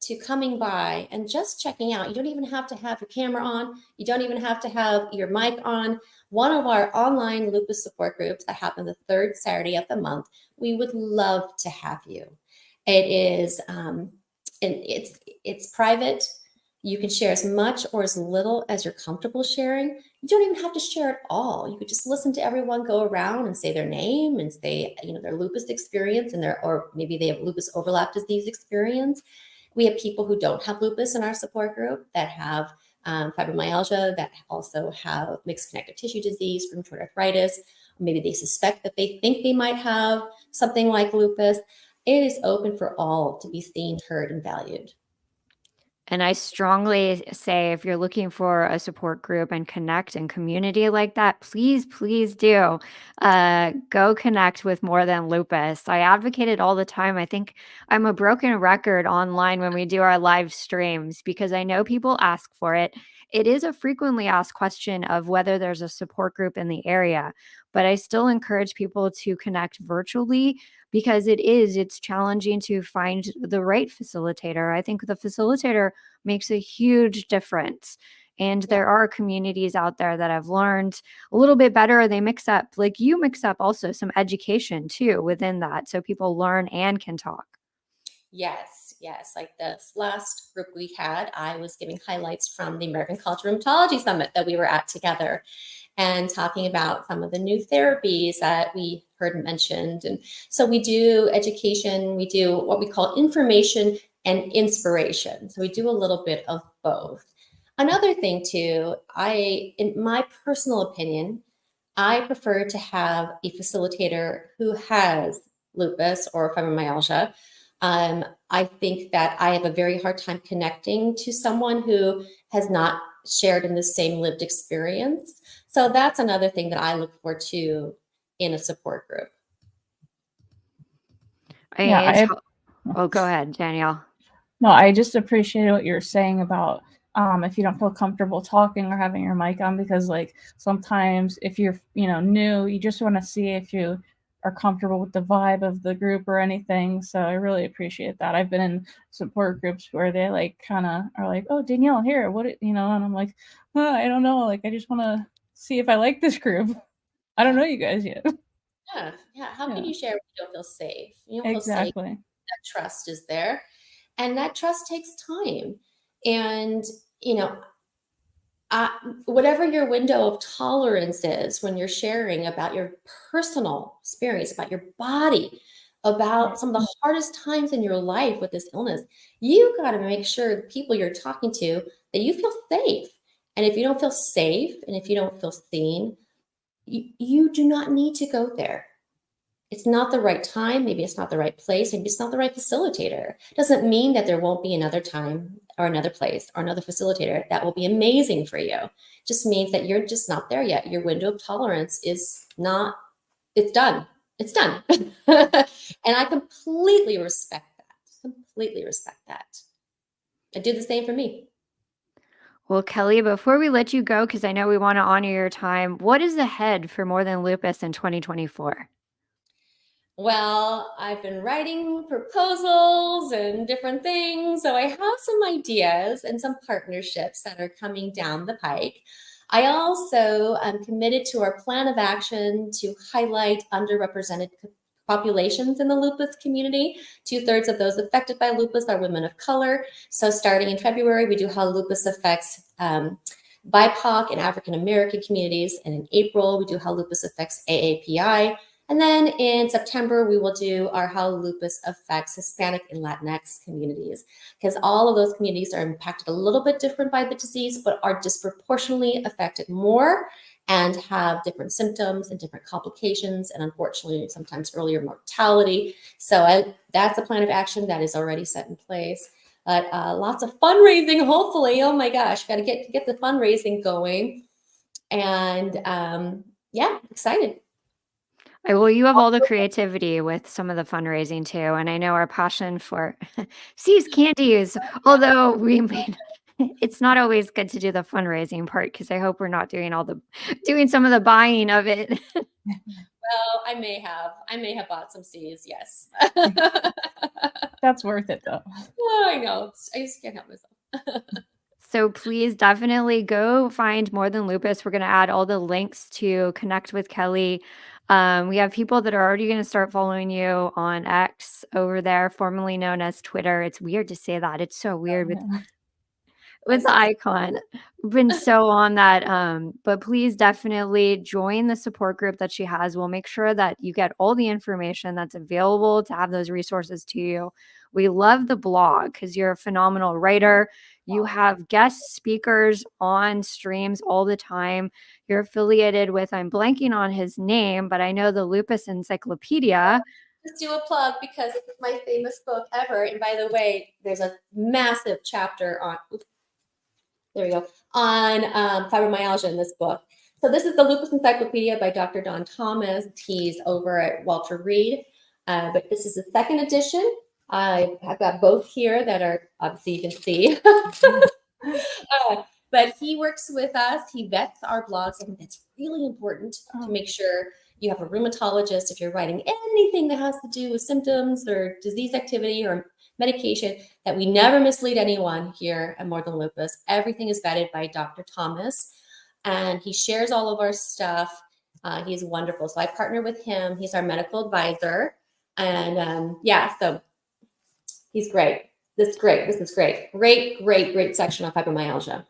to coming by and just checking out. You don't even have to have your camera on. You don't even have to have your mic on. One of our online lupus support groups that happen the third Saturday of the month, we would love to have you. It is, and it's private. You can share as much or as little as you're comfortable sharing. You don't even have to share it all. You could just listen to everyone go around and say their name and say, their lupus experience and or maybe they have lupus overlap disease experience. We have people who don't have lupus in our support group that have fibromyalgia, that also have mixed connective tissue disease, rheumatoid arthritis. Maybe they suspect that they think they might have something like lupus. It is open for all to be seen, heard, and valued. And I strongly say if you're looking for a support group and connect and community like that, please, please do go connect with More Than Lupus. I advocate it all the time. I think I'm a broken record online when we do our live streams because I know people ask for it. It is a frequently asked question of whether there's a support group in the area, but I still encourage people to connect virtually because it's challenging to find the right facilitator. I think the facilitator makes a huge difference. And Yeah. there are communities out there that have learned a little bit better. They mix up, like you mix up also some education too within that. So people learn and can talk. Yes, yes. Like this last group we had, I was giving highlights from the American College of Rheumatology Summit that we were at together and talking about some of the new therapies that we heard mentioned. And so we do education, we do what we call information and inspiration. So we do a little bit of both. Another thing too, in my personal opinion, I prefer to have a facilitator who has lupus or fibromyalgia. I think that I have a very hard time connecting to someone who has not shared in the same lived experience. So that's another thing that I look for too in a support group. Yeah, Oh, go ahead, Danielle. No, I just appreciated what you're saying about if you don't feel comfortable talking or having your mic on, because like sometimes if you're new, you just want to see if you are comfortable with the vibe of the group or anything. So I really appreciate that. I've been in support groups where they like kind of are like, "Oh, Danielle, here, and I'm like, oh, I don't know, like I just want to see if I like this group. I don't know you guys yet." Yeah, yeah. How can Yeah, you share when you don't feel safe? You don't feel safe. exactly. That trust is there, and that trust takes time. And you know, whatever your window of tolerance is when you're sharing about your personal experience, about your body, about some of the hardest times in your life with this illness, you got to make sure the people you're talking to that you feel safe. And if you don't feel safe and if you don't feel seen, you do not need to go there. It's not the right time. Maybe it's not the right place. Maybe it's not the right facilitator. Doesn't mean that there won't be another time or another place or another facilitator that will be amazing for you. It just means that you're just not there yet. Your window of tolerance is not, it's done. It's done. And I completely respect that. Completely respect that. I do the same for me. Well, Kelli, before we let you go, because I know we want to honor your time, what is ahead for More Than Lupus in 2024? Well, I've been writing proposals and different things. So I have some ideas and some partnerships that are coming down the pike. I also am committed to our plan of action to highlight underrepresented populations in the lupus community. 2/3 of those affected by lupus are women of color. So starting in February, we do how lupus affects BIPOC and African American communities. And in April, we do how lupus affects AAPI. And then in September, we will do our How Lupus Affects Hispanic and Latinx communities, because all of those communities are impacted a little bit different by the disease, but are disproportionately affected more and have different symptoms and different complications, and unfortunately, sometimes earlier mortality. So that's a plan of action that is already set in place. But lots of fundraising, hopefully. Oh my gosh, got to get the fundraising going. And yeah, excited. Well, you have all the creativity with some of the fundraising too, and I know our passion for C's candies, although it's not always good to do the fundraising part because I hope we're not doing some of the buying of it. Well, I may have bought some C's, yes. That's worth it though. Oh, I know. I just can't help myself. So please definitely go find More Than Lupus. We're going to add all the links to connect with Kelli. We have people that are already going to start following you on X over there, formerly known as Twitter. It's weird to say that. It's so weird with with the icon. We've been so on that. But please definitely join the support group that she has. We'll make sure that you get all the information that's available to have those resources to you. We love the blog because you're a phenomenal writer. You have guest speakers on streams all the time. You're affiliated with, I'm blanking on his name, but I know the Lupus Encyclopedia. Let's do a plug because it's my famous book ever. And by the way, there's a massive chapter on, there we go, on fibromyalgia in this book. So this is the Lupus Encyclopedia by Dr. Don Thomas. He's over at Walter Reed. But this is the second edition. I've got both here that are, obviously you can see. But he works with us. He vets our blogs. I think that's really important to make sure you have a rheumatologist. If you're writing anything that has to do with symptoms or disease activity or medication, that we never mislead anyone here at More Than Lupus. Everything is vetted by Dr. Thomas, and he shares all of our stuff. He's wonderful. So I partner with him. He's our medical advisor. And yeah, so he's great. This is great. This is great. Great section on fibromyalgia.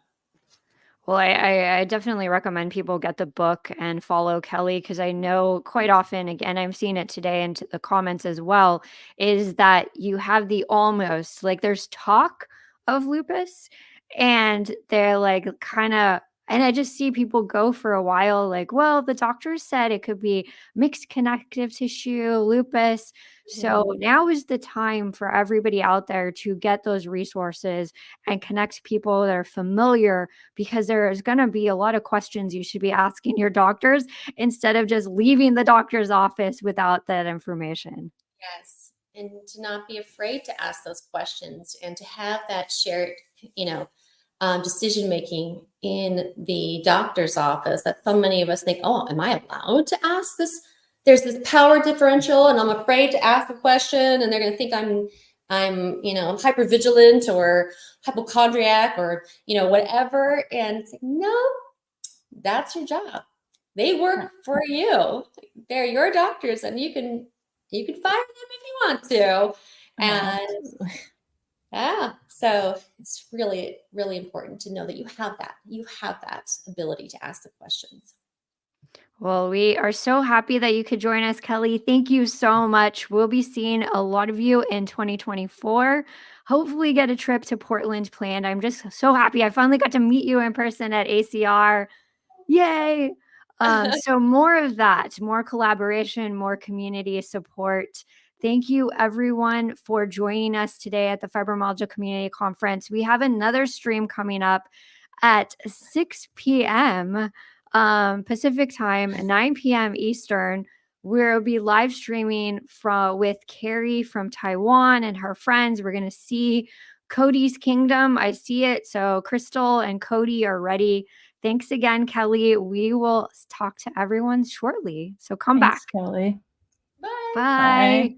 Well, I definitely recommend people get the book and follow Kelli because I know quite often, again, I'm seeing it today in the comments as well, is that you have the almost, like there's talk of lupus and they're like kind of, and I just see people go for a while like, well, the doctors said it could be mixed connective tissue, lupus. So now is the time for everybody out there to get those resources and connect people that are familiar because there's going to be a lot of questions you should be asking your doctors instead of just leaving the doctor's office without that information. Yes. And to not be afraid to ask those questions and to have that shared, decision making in the doctor's office that so many of us think, oh, am I allowed to ask this? There's this power differential and I'm afraid to ask a question and they're going to think I'm hypervigilant or hypochondriac or, whatever. And it's like, no, that's your job. They work for you. They're your doctors and you can fire them if you want to. And yeah, so it's really, really important to know that you have that ability to ask the questions. Well, we are so happy that you could join us, Kelli. Thank you so much. We'll be seeing a lot of you in 2024. Hopefully get a trip to Portland planned. I'm just so happy. I finally got to meet you in person at ACR. Yay. So more of that, more collaboration, more community support. Thank you everyone for joining us today at the Fibromyalgia Community Conference. We have another stream coming up at 6 p.m. Pacific time, 9 p.m. Eastern. We'll be live streaming with Carrie from Taiwan and her friends. We're going to see Cody's Kingdom. I see it. So Crystal and Cody are ready. Thanks again, Kelli. We will talk to everyone shortly. So come back. Kelli. Bye. Bye.